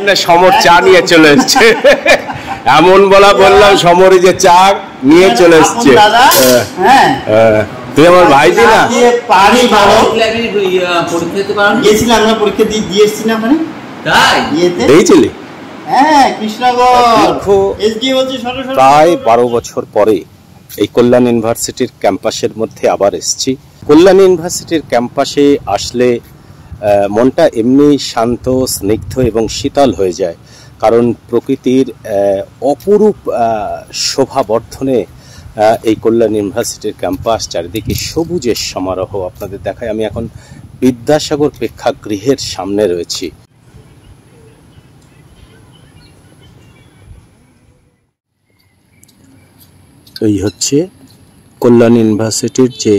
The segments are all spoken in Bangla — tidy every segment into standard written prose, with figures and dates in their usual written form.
না সমর চা নিয়ে চলে এসছে। এমন বললাম সমরই যে চা নিয়ে চলে এসছে। তুই আমার ভাইজি না? প্রায় 12 বছর পরে এই কল্যাণ ইউনিভার্সিটির ক্যাম্পাসের মধ্যে আবার এসেছি। কল্যাণ ইউনিভার্সিটির ক্যাম্পাসে আসলে মনটা এমনি শান্ত, স্নিগ্ধ এবং শীতল হয়ে যায়, কারণ প্রকৃতির অপরূপ শোভা বর্ধনে এই কল্যাণ ইউনিভার্সিটির ক্যাম্পাস, চারিদিকে সবুজের সমারোহ আপনাদের দেখায়। আমি এখন বিদ্যাসাগর প্রেক্ষাগৃহের সামনে রয়েছি। এই হচ্ছে কল্যাণ ইউনিভার্সিটির যে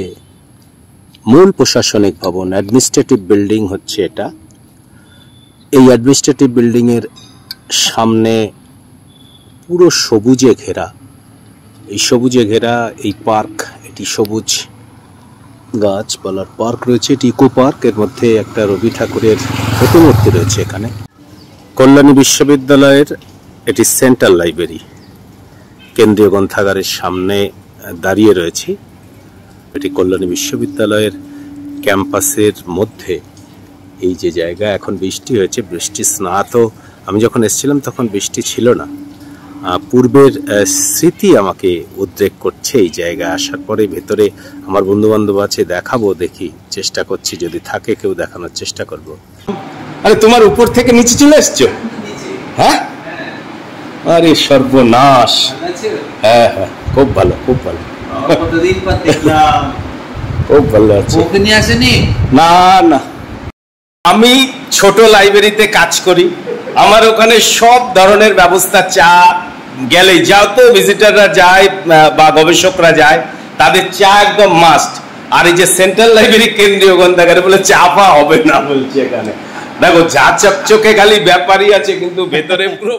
মূল প্রশাসনিক ভবন, অ্যাডমিনিস্ট্রেটিভ বিল্ডিং হচ্ছে এটা। এই অ্যাডমিনিস্ট্রেটিভ বিল্ডিং এর সামনে পুরো সবুজে ঘেরা, এই সবুজে ঘেরা এই পার্ক, এটি সবুজ গাছপালার পার্ক রয়েছে। এটি ইকো পার্ক, এর মধ্যে একটা রবি ঠাকুরের প্রতিমূর্তি রয়েছে এখানে। কল্যাণী বিশ্ববিদ্যালয়ের এটি সেন্ট্রাল লাইব্রেরি, কেন্দ্রীয় গ্রন্থাগারের সামনে দাঁড়িয়ে রয়েছি। এটি কল্যাণী বিশ্ববিদ্যালয়ের ক্যাম্পাসের মধ্যে এই যে জায়গা। এখন বৃষ্টি হয়েছে, বৃষ্টি স্নাত, আমি যখন এসেছিলাম তখন বৃষ্টি ছিল না। পূর্বের স্মৃতি আমাকে উদ্রেক করছে এই জায়গায় আসার পরে। ভেতরে আমার বন্ধু বান্ধব আছে, দেখাবো, দেখি, চেষ্টা করছি, যদি থাকে কেউ দেখানোর চেষ্টা করব। আরে তোমার উপর থেকে নিচে চলে এসছো? হ্যাঁ, আরে সর্বনাশ। হ্যাঁ হ্যাঁ, খুব ভালো, খুব ভালো, খুব ভালো আছে। না না, আমি ছোট লাইব্রেরিতে কাজ করি, আমার ওখানে সব ধরনের ব্যবস্থা, চা গেলে যাও তো ভিজিটাররা যায় বা গবেষকরা যায়, তাদের চা একদম মাস্ট। আর এই যে সেন্ট্রাল লাইব্রেরি কেন্দ্রীয় গ্রন্থাগারে বলে চা পা হবে না বলছে এখানে। দেখো যা চকচকে খালি ব্যাপারই আছে, কিন্তু ভেতরে পুরো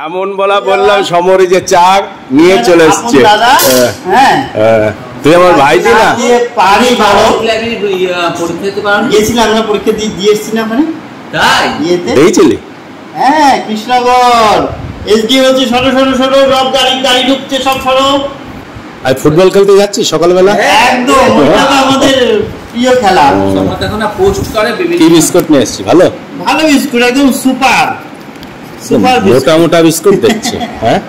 এমন বললাম সমরই যে চা নিয়ে চলে এসছে। তুই আমার ভাইজি না? দিয়েছিলি? হ্যাঁ, কৃষ্ণগর এসডি হচ্ছে, সরো সরো সরো, সব গাড়ি ঢুকছে, সব সরো। আর ফুটবল খেলতে যাচ্ছি সকালবেলা? একদম, আমাদের প্রিয় খেলা। পোস্ট করে কি বিস্কুট নিয়ে এসছি? ভালো ভালো বিস্কুট, একদম সুপার সুপার মোটা মোটা বিস্কুট দেখছি। হ্যাঁ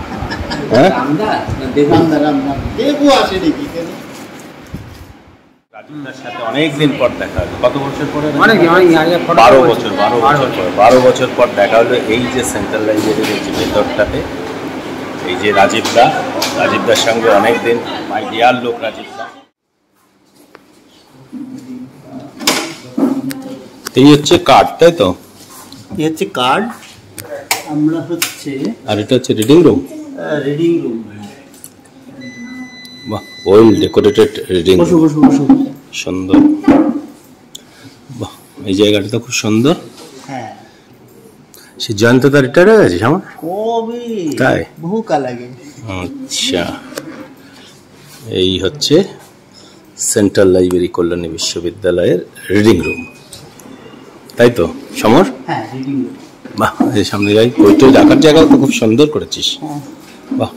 হ্যাঁ, দেখো আসে দেখি। রাজীবদার সাথে অনেকদিন পর দেখা হলো। কত বছর পরে? 12 বছর পর দেখা হলো। এই যে সেন্ট্রাল লাইব্রেরি রয়েছে ভেতরটাতে, এই যে রাজীবদার সঙ্গে অনেকদিন, মাই ডিয়ার লোক রাজীবদা। এই হচ্ছে কার্ড, তাই তো? এই হচ্ছে কার্ড, আমরা হচ্ছে, আর এটা হচ্ছে রিডিং রুম। রিডিং রুম, বাহ, ওয়েল ডেকোরেটেড রিডিং রুম, সুন্দর। বাহ, এই জায়গাটা তো খুব সুন্দর। হ্যাঁ, সে জয়ন্ত তার রিটায়ার হয়ে গেছে আমার? কবে? তাই? বহু কাল আগে। আচ্ছা, এই হচ্ছে সেন্ট্রাল লাইব্রেরি কল্যাণী বিশ্ববিদ্যালয়ের রিডিং রুম, তাই তো সমর? হ্যাঁ, রিডিং রুম। বাহ, এই সামনে যাই, বইটা রাখার জায়গাও তো খুব সুন্দর করেছিস। বাহ,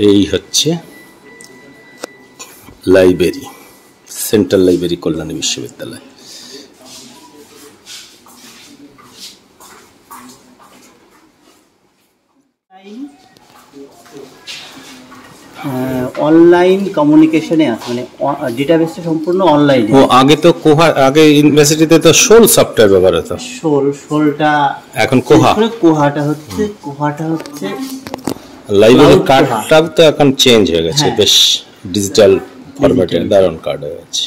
এই হচ্ছে লাইব্রেরি, সেন্ট্রাল লাইব্রেরি কল্যাণী বিশ্ববিদ্যালয়। অনলাইন কমিউনিকেশনে আছে, মানে ডেটাবেসটা সম্পূর্ণ অনলাইন। ও, আগে তো কোহা, আগে ইউনিভার্সিটিতে তো শোল সফটওয়্যার ব্যবহার হতো। শোলটা এখন কোহাটা হচ্ছে লাইব্রেরির কার্ডটা তো এখন চেঞ্জ হয়ে গেছে, বেশ ডিজিটাল ফরম্যাটে দারুণ কার্ড হয়ে গেছে।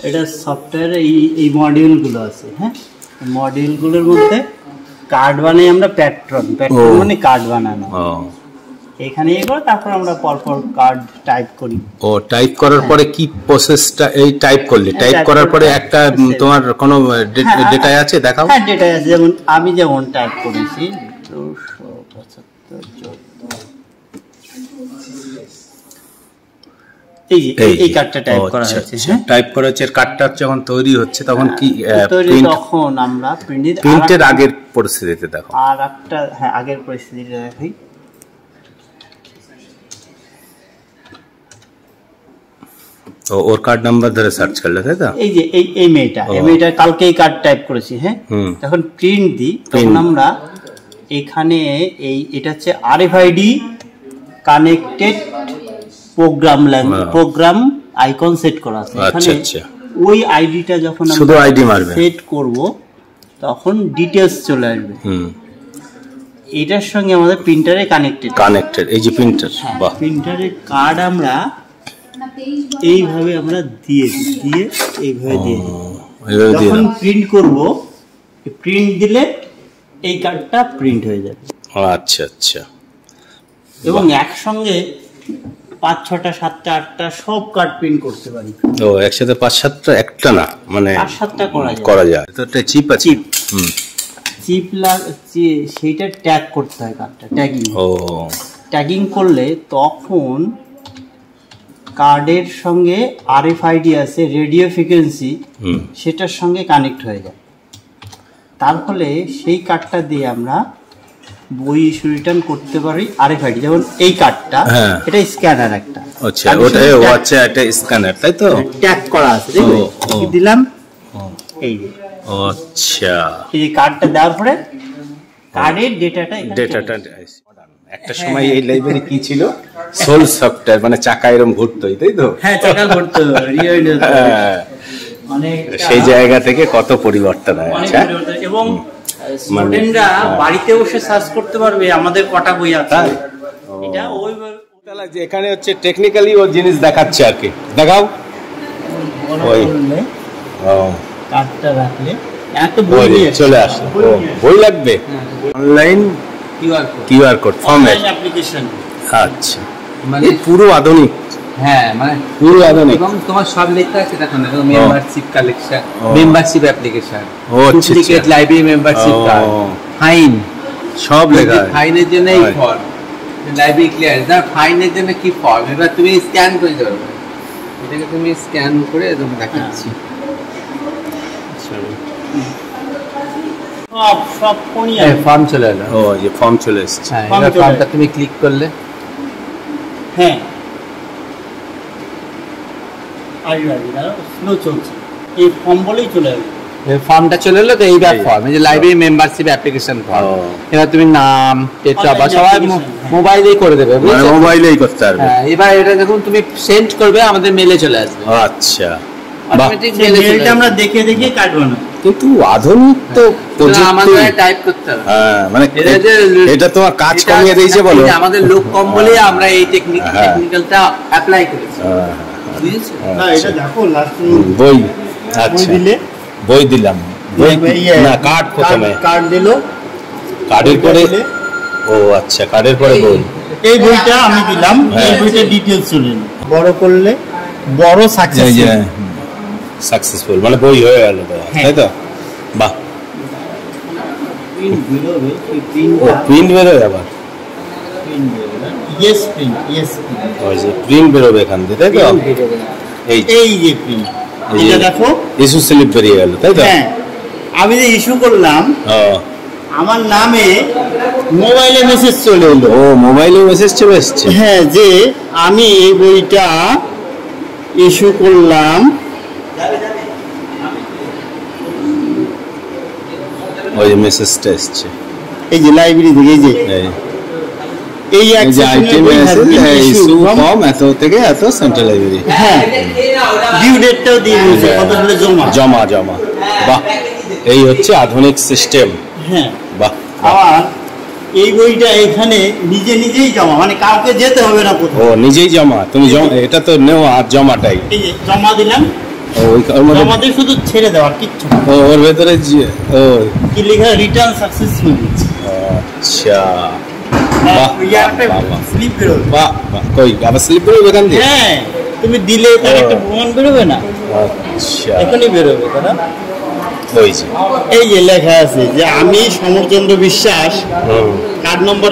এটা সফটওয়্যারে এই মডিউলগুলো আছে। হ্যাঁ, মডিউলগুলোর মধ্যে কার্ড বানাই আমরা, প্যাট্রন মানে কার্ড বানানো। এখানে এগুলো, তারপর আমরা পরপর কার্ড টাইপ করি। ও, টাইপ করার পরে কি প্রসেসটা? এই টাইপ করলে, টাইপ করার পরে একটা তোমার কোনো ডেটা আছে দেখাও? হ্যাঁ, ডেটা আছে, যেমন আমি যেমন টাইপ করেছি 275 এই যে এই কার্ডটা টাইপ করা হয়েছে, হ্যাঁ টাইপ করা হচ্ছে। কার্ডটা যখন তৈরি হচ্ছে তখন কি তখন আমরা প্রিন্টের আগের পরিস্থিতিতে দেখো আর একটা, হ্যাঁ আগের পরিস্থিতিটা দেখাই। ওর কার্ড নাম্বার ধরে সার্চ করলে, তাই তো? এই যে এই মেয়েটা কালকে এই কার্ড টাইপ করেছি, হ্যাঁ যখন প্রিন্ট দিই তখন আমরা এখানে এটা হচ্ছে RFID connected program icon set করা আছে এখানে। ওই আইডিটা যখন আমরা সেট করব তখন ডিটেইলস চলে আসবে। এটার সঙ্গে আমাদের প্রিন্টারে কানেক্টেড এই যে প্রিন্টার, বাহ, প্রিন্টারের কার্ড আমরা এইভাবে আমরা এইভাবে দিয়ে যখন প্রিন্ট করব, প্রিন্ট দিলে এই কার্ডটা প্রিন্ট হয়ে যাবে। আচ্ছা আচ্ছা। এবং একসঙ্গে 5, 6টা, 7টা, 8টা সব কার্ড প্রিন্ট করতে পারি। একসাথে 5, 7টা, একটা না, মানে 5, 7টা করা যায়। তো একটা চিপ আছে, চিপ সেইটা ট্যাগ করতে হয় কার্ডটা, ট্যাগিং করলে তখন কার্ডের সঙ্গে RFID আছে, রেডিও ফ্রিকোয়েন্সি, সেটার সঙ্গে কানেক্ট হয়ে যায়। তার ফলে সেই কার্ডটা দিয়ে আমরা বই ইস্যু রিটার্ন করতে পারি। RFID যেমন এই কার্ডটা, এটা স্ক্যানার একটা, আচ্ছা আচ্ছা, এটা স্ক্যানার, তাই তো? ট্যাগ করা আছে, দেখো দিলাম, এই যে আচ্ছা, এই যে কার্ডটা দেওয়ার পরে কার্ডের ডেটাটা একটা সময় এই লাইব্রেরি কি ছিল, সোল সফটওয়্যার, মানে চাকা এরকম ঘুরতো, তাই তো? হ্যাঁ, চাকা ঘুরতো, সেই জায়গা থেকে কত পরিবর্তন হয়েছে। এবং স্টুডেন্টরা বাড়িতে বসে সার্চ করতে পারবে আমাদের কটা বই আছে। এটা যে এখানে হচ্ছে টেকনিক্যালি ও জিনিস দেখাচ্ছে আর কি, দেখাও। ওই কার্ডটা রাখলে এত বই চলে আসে, বই লাগবে, online QR code format application. আচ্ছা, মানে পুরো আধুনিক। হ্যাঁ, মানে পুরো আধুনিক, এবং তোমার সব লেখা আছে দেখো না, membership collection, membership application, duplicate library membership card, fine, সব লেখা আছে। ফাইনের জন্য এই ফর্ম, লাইব্রেরি ক্লিয়ার না, ফাইনের জন্য কি ফর্ম, এবার তুমি স্ক্যান করে দেবে, এটাকে তুমি স্ক্যান করে একদম দেখাচ্ছি। সব ফর্ম চলে এলো, যে ফর্ম চলে এসেছে, এবার ফর্মটা তুমি ক্লিক করলে, হ্যাঁ স্লো চলছে, এই ফর্ম বলেই চলে যাবে, ফর্মটা চলে এলো। তো এইবার ফর্ম, এই যে লাইব্রেরি মেম্বারশিপ অ্যাপ্লিকেশন ফর্ম, এবার তুমি নাম, ডেট অফ বার্থ সবাই মোবাইলেই করে দেবে, মানে মোবাইলেই করতে পারবে। হ্যাঁ, এবার এটা যখন তুমি সেন্ড করবে আমাদের মেলে চলে আসবে। আচ্ছা, অটোমেটিক মেলটা আমরা দেখে দেখে কাটবো না, কিন্তু আধুনিক তো আমাদের টাইপ করতে হবে। হ্যাঁ, মানে এটা তোমার কাজ কমিয়ে দিয়েছে বলো, আমাদের লোক কম বলে আমরা এই টেকনিক্যালটা অ্যাপ্লাই করেছি। না, এটা দেখো লাস্ট বই, আচ্ছা দিলে, বই দিলাম, বই না, কার্ড প্রথমে, কার্ড দিলো, কার্ডের পরে, ও আচ্ছা, কার্ডের পরে বই, এই বইটা আমি দিলাম, এই বইটা ডিটেইলস চলে এলো, বড় করলে বড় সাকসেসফুল, মানে বই হয়ে গেল, তাই তো? বাহ, প্রিন্ট বেরোবে, আবার প্রিন্ট বেরোবে এখান থেকে, তাই তো? এই যে প্রিন্ট, এটা দেখো ইস্যু স্লিপ বেরিয়ে গেল, তাই তো? হ্যাঁ, আমি যে ইস্যু করলাম, আমার নামে মোবাইলে মেসেজ চলে এলো। ও, মোবাইলে মেসেজ চলে এসেছে, হ্যাঁ, যে আমি এই বইটা ইস্যু করলাম, ওই মেসেজটা এসেছে, এই যে লাইব্রেরি থেকে, এই যে আইটেম আছে, ইস্যু ফর্ম এত থেকে এত সেন্ট্রাল লাইব্রেরি, হ্যাঁ, ডিউ ডেটটাও দিয়ে দিয়েছে, কত সালে জমা। বাহ, এই হচ্ছে আধুনিক সিস্টেম। হ্যাঁ, বাহ। আবার এই বইটা এখানে নিজেই জমা, মানে কাউকে যেতে হবে না কোথাও, ও নিজেই জমা, তুমি এটা তো নেও, আর জমাটাই, এই যে জমা দিলাম, জমা দিয়ে শুধু ছেড়ে দেওয়ার কিচ্ছু, ওর ভেতরে কি লেখা, রিটার্ন সাকসেসফুল। আচ্ছা, স্লিপ বেরোবে, বাহ, কই আবার স্লিপ বেরোবে এখান দিয়ে? হ্যাঁ, তুমি দিলে তার একটা প্রমাণ বেরোবে না? আচ্ছা, এখনই বেরোবে, তাই না? এই যে লেখা আছে যে আমি সমরচন্দ্র বিশ্বাস, কার্ড নম্বর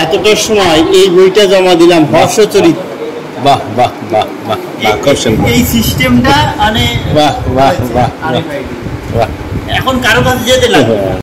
এতটার সময় এই বইটা জমা দিলাম, হর্ষচরিত, বাহ বাহ বাহ বাহ বাহ, খুব সুন্দর। এই সিস্টেমটা মানে বাহ বাহ বাহ বাহ আরেক idea। বাহ। এখন কারো কাছে যেতে লাগবে না।